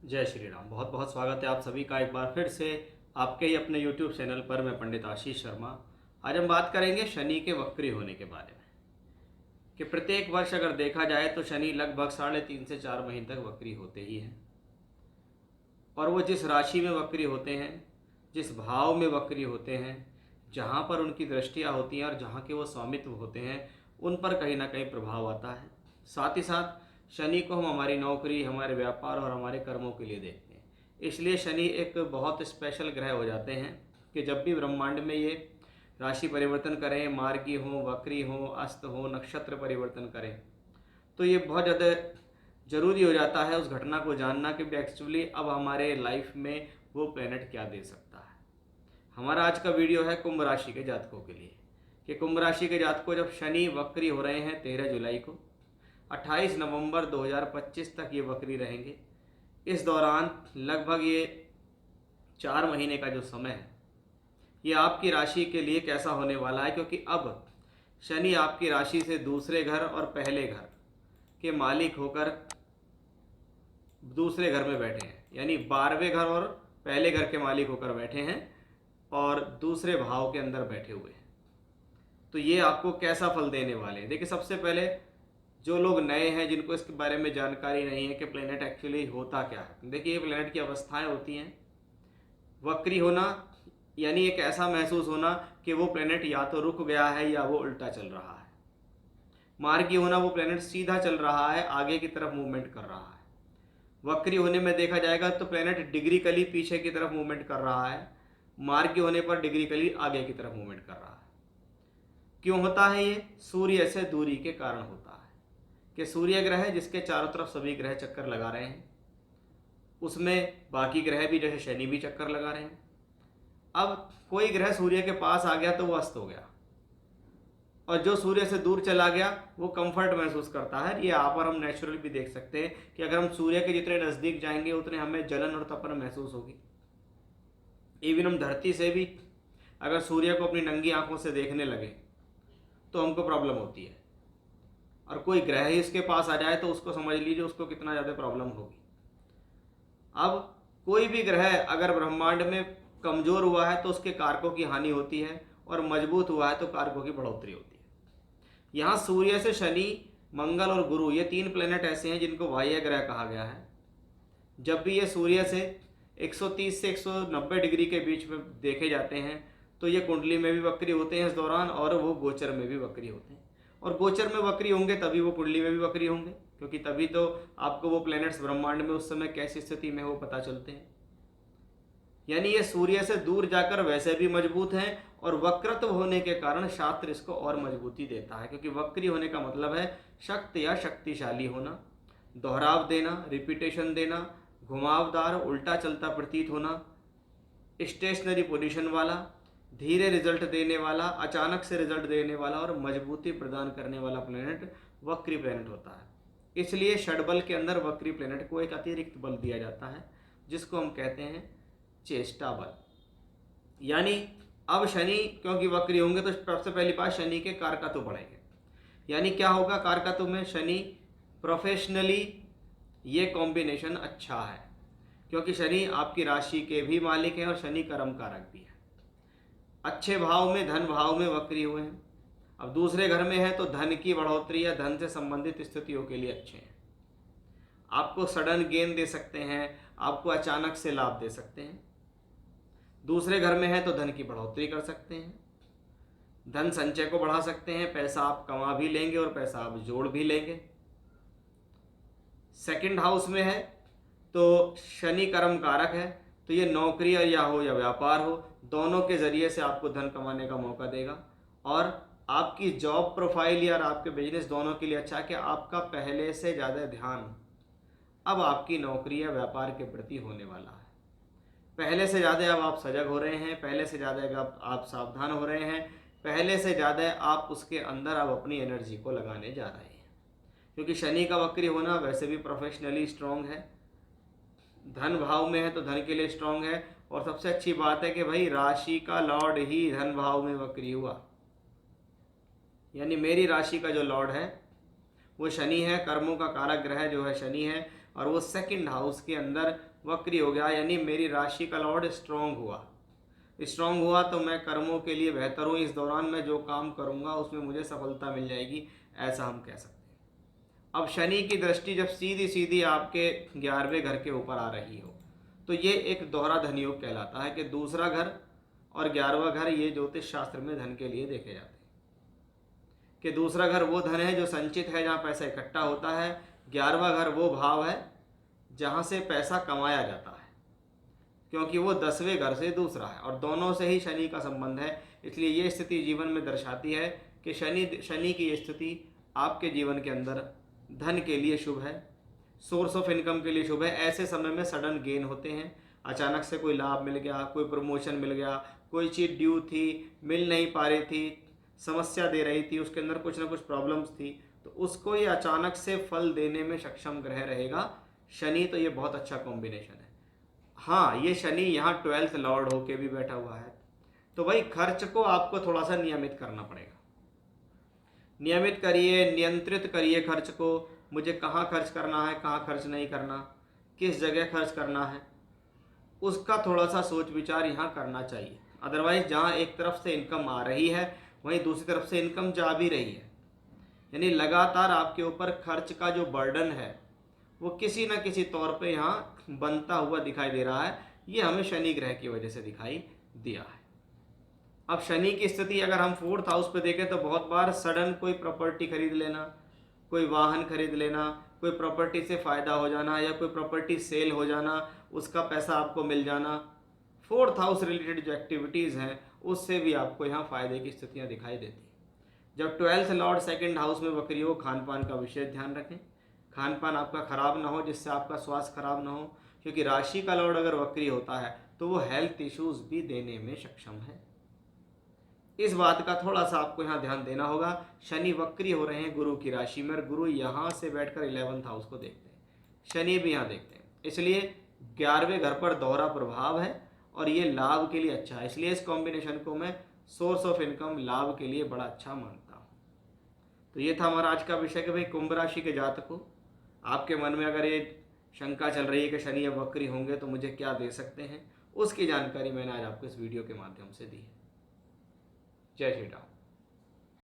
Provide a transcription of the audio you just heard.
जय श्री राम। बहुत बहुत स्वागत है आप सभी का एक बार फिर से आपके ही अपने YouTube चैनल पर। मैं पंडित आशीष शर्मा। आज हम बात करेंगे शनि के वक्री होने के बारे में कि प्रत्येक वर्ष अगर देखा जाए तो शनि लगभग 3.5 से 4 महीने तक वक्री होते ही हैं। और वो जिस राशि में वक्री होते हैं, जिस भाव में वक्री होते हैं, जहाँ पर उनकी दृष्टियाँ होती हैं और जहाँ के वो स्वामित्व होते हैं, उन पर कहीं ना कहीं प्रभाव आता है। साथ ही साथ शनि को हम हमारी नौकरी, हमारे व्यापार और हमारे कर्मों के लिए देखते हैं। इसलिए शनि एक बहुत स्पेशल ग्रह हो जाते हैं कि जब भी ब्रह्मांड में ये राशि परिवर्तन करें, मार्गी हो, वक्री हो, अस्त हो, नक्षत्र परिवर्तन करें, तो ये बहुत ज़्यादा ज़रूरी हो जाता है उस घटना को जानना कि एक्चुअली अब हमारे लाइफ में वो प्लेनेट क्या दे सकता है। हमारा आज का वीडियो है कुंभ राशि के जातकों के लिए कि कुंभ राशि के जातकों जब शनि वक्री हो रहे हैं 13 जुलाई को, 28 नवंबर 2025 तक ये वक्री रहेंगे। इस दौरान लगभग ये 4 महीने का जो समय है ये आपकी राशि के लिए कैसा होने वाला है, क्योंकि अब शनि आपकी राशि से दूसरे घर और पहले घर के मालिक होकर दूसरे घर में बैठे हैं, यानी 12वें घर और पहले घर के मालिक होकर बैठे हैं और दूसरे भाव के अंदर बैठे हुए हैं। तो ये आपको कैसा फल देने वाले हैं? देखिए, सबसे पहले जो लोग नए हैं, जिनको इसके बारे में जानकारी नहीं है कि प्लेनेट एक्चुअली होता क्या है, देखिए ये प्लेनेट की अवस्थाएं होती हैं। वक्री होना यानी एक ऐसा महसूस होना कि वो प्लेनेट या तो रुक गया है या वो उल्टा चल रहा है। मार्गी होना, वो प्लेनेट सीधा चल रहा है, आगे की तरफ मूवमेंट कर रहा है। वक्री होने में देखा जाएगा तो प्लेनेट डिग्रिकली पीछे की तरफ मूवमेंट कर रहा है, मार्गी होने पर डिग्रिकली आगे की तरफ मूवमेंट कर रहा है। क्यों होता है? ये सूर्य से दूरी के कारण होता है कि सूर्य ग्रह जिसके चारों तरफ सभी ग्रह चक्कर लगा रहे हैं, उसमें बाकी ग्रह भी जैसे शनि भी चक्कर लगा रहे हैं। अब कोई ग्रह सूर्य के पास आ गया तो वो अस्त हो गया, और जो सूर्य से दूर चला गया वो कंफर्ट महसूस करता है। ये यहाँ पर हम नेचुरली भी देख सकते हैं कि अगर हम सूर्य के जितने नज़दीक जाएंगे उतने हमें जलन और तपन महसूस होगी। इवन हम धरती से भी अगर सूर्य को अपनी नंगी आंखों से देखने लगे तो हमको प्रॉब्लम होती है, और कोई ग्रह ही इसके पास आ जाए तो उसको समझ लीजिए उसको कितना ज़्यादा प्रॉब्लम होगी। अब कोई भी ग्रह अगर ब्रह्मांड में कमज़ोर हुआ है तो उसके कारकों की हानि होती है, और मजबूत हुआ है तो कारकों की बढ़ोतरी होती है। यहाँ सूर्य से शनि, मंगल और गुरु, ये 3 प्लेनेट ऐसे हैं जिनको बाह्य ग्रह कहा गया है। जब भी ये सूर्य से 130 से 190 डिग्री के बीच में देखे जाते हैं तो ये कुंडली में भी वक्री होते हैं इस दौरान, और वो गोचर में भी वक्री होते हैं। और गोचर में वक्री होंगे तभी वो कुंडली में भी वक्री होंगे, क्योंकि तभी तो आपको वो प्लैनेट्स ब्रह्मांड में उस समय कैसी स्थिति में वो पता चलते हैं। यानी ये सूर्य से दूर जाकर वैसे भी मजबूत हैं, और वक्रत्व होने के कारण शास्त्र इसको और मजबूती देता है, क्योंकि वक्री होने का मतलब है शक्ति या शक्तिशाली होना, दोहराव देना, रिपीटेशन देना, घुमावदार उल्टा चलता प्रतीत होना, स्टेशनरी पोजीशन वाला, धीरे रिजल्ट देने वाला, अचानक से रिजल्ट देने वाला और मजबूती प्रदान करने वाला प्लेनेट वक्री प्लेनेट होता है। इसलिए षडबल के अंदर वक्री प्लेनेट को एक अतिरिक्त बल दिया जाता है, जिसको हम कहते हैं चेष्टा बल। यानी अब शनि क्योंकि वक्री होंगे तो सबसे पहली बात, शनि के कारकत्व बढ़ेंगे। यानी क्या होगा? कारकत्व में शनि प्रोफेशनली, ये कॉम्बिनेशन अच्छा है, क्योंकि शनि आपकी राशि के भी मालिक हैं और शनि कर्म कारक भी है। अच्छे भाव में, धन भाव में वक्री हुए हैं। अब दूसरे घर में है तो धन की बढ़ोतरी या धन से संबंधित स्थितियों के लिए अच्छे हैं। आपको सडन गेन दे सकते हैं, आपको अचानक से लाभ दे सकते हैं। दूसरे घर में है तो धन की बढ़ोतरी कर सकते हैं, धन संचय को बढ़ा सकते हैं, पैसा आप कमा भी लेंगे और पैसा आप जोड़ भी लेंगे। सेकंड हाउस में है तो शनि कर्म कारक है, तो ये नौकरी या हो या व्यापार हो, दोनों के जरिए से आपको धन कमाने का मौका देगा। और आपकी जॉब प्रोफाइल या आपके बिजनेस दोनों के लिए अच्छा कि आपका पहले से ज़्यादा ध्यान अब आपकी नौकरी या व्यापार के प्रति होने वाला है। पहले से ज़्यादा अब आप सजग हो रहे हैं, पहले से ज़्यादा अब आप सावधान हो रहे हैं, पहले से ज़्यादा आप उसके अंदर अब अपनी एनर्जी को लगाने जा रहे हैं, क्योंकि शनि का वक्री होना वैसे भी प्रोफेशनली स्ट्रांग है, धन भाव में है तो धन के लिए स्ट्रांग है। और सबसे अच्छी बात है कि भाई राशि का लॉर्ड ही धन भाव में वक्री हुआ, यानी मेरी राशि का जो लॉर्ड है वो शनि है, कर्मों का कारक ग्रह जो है शनि है, और वो सेकंड हाउस के अंदर वक्री हो गया, यानी मेरी राशि का लॉर्ड स्ट्रांग हुआ। स्ट्रांग हुआ तो मैं कर्मों के लिए बेहतर हूँ, इस दौरान मैं जो काम करूँगा उसमें मुझे सफलता मिल जाएगी, ऐसा हम कह सकते हैं। अब शनि की दृष्टि जब सीधी सीधी आपके 11वें घर के ऊपर आ रही हो तो ये एक दोहरा धन योग कहलाता है कि दूसरा घर और 11वां घर ये ज्योतिष शास्त्र में धन के लिए देखे जाते हैं कि दूसरा घर वो धन है जो संचित है, जहाँ पैसा इकट्ठा होता है। 11वां घर वो भाव है जहाँ से पैसा कमाया जाता है, क्योंकि वो 10वें घर से दूसरा है और दोनों से ही शनि का संबंध है। इसलिए ये स्थिति जीवन में दर्शाती है कि शनि की स्थिति आपके जीवन के अंदर धन के लिए शुभ है, सोर्स ऑफ इनकम के लिए शुभ है। ऐसे समय में सडन गेन होते हैं, अचानक से कोई लाभ मिल गया, कोई प्रमोशन मिल गया, कोई चीज़ ड्यू थी मिल नहीं पा रही थी, समस्या दे रही थी, उसके अंदर कुछ ना कुछ प्रॉब्लम्स थी, तो उसको ये अचानक से फल देने में सक्षम ग्रह रहेगा शनि। तो ये बहुत अच्छा कॉम्बिनेशन है। हाँ, ये शनि यहाँ 12th लॉर्ड होके भी बैठा हुआ है, तो भाई खर्च को आपको थोड़ा सा नियमित करना पड़ेगा। नियमित करिए, नियंत्रित करिए खर्च को। मुझे कहाँ खर्च करना है, कहाँ खर्च नहीं करना, किस जगह खर्च करना है, उसका थोड़ा सा सोच विचार यहाँ करना चाहिए। अदरवाइज जहाँ एक तरफ से इनकम आ रही है वहीं दूसरी तरफ से इनकम जा भी रही है, यानी लगातार आपके ऊपर खर्च का जो बर्डन है वो किसी न किसी तौर पे यहाँ बनता हुआ दिखाई दे रहा है। ये हमें शनि ग्रह की वजह से दिखाई दिया है। अब शनि की स्थिति अगर हम 4th हाउस पे देखें तो बहुत बार सडन कोई प्रॉपर्टी खरीद लेना, कोई वाहन खरीद लेना, कोई प्रॉपर्टी से फ़ायदा हो जाना या कोई प्रॉपर्टी सेल हो जाना, उसका पैसा आपको मिल जाना, 4th हाउस रिलेटेड जो एक्टिविटीज़ हैं उससे भी आपको यहाँ फ़ायदे की स्थितियाँ दिखाई देती हैं। जब 12th लॉर्ड 2nd हाउस में वक्री हो, खान पान का विशेष ध्यान रखें, खान पान आपका खराब ना हो जिससे आपका स्वास्थ्य खराब ना हो, क्योंकि राशि का लॉर्ड अगर वक्री होता है तो वो हेल्थ इश्यूज भी देने में सक्षम है। इस बात का थोड़ा सा आपको यहाँ ध्यान देना होगा। शनि वक्री हो रहे हैं गुरु की राशि में, और गुरु यहाँ से बैठकर 11th हाउस को देखते हैं, शनि भी यहाँ देखते हैं, इसलिए 11वें घर पर दोहरा प्रभाव है और ये लाभ के लिए अच्छा है। इसलिए इस कॉम्बिनेशन को मैं सोर्स ऑफ इनकम लाभ के लिए बड़ा अच्छा मानता हूँ। तो ये था हमारा आज का विषय कि भाई कुंभ राशि के जातकों, आपके मन में अगर ये शंका चल रही है कि शनि अब वक्री होंगे तो मुझे क्या दे सकते हैं, उसकी जानकारी मैंने आज आपको इस वीडियो के माध्यम से दी है। जय श्री राम।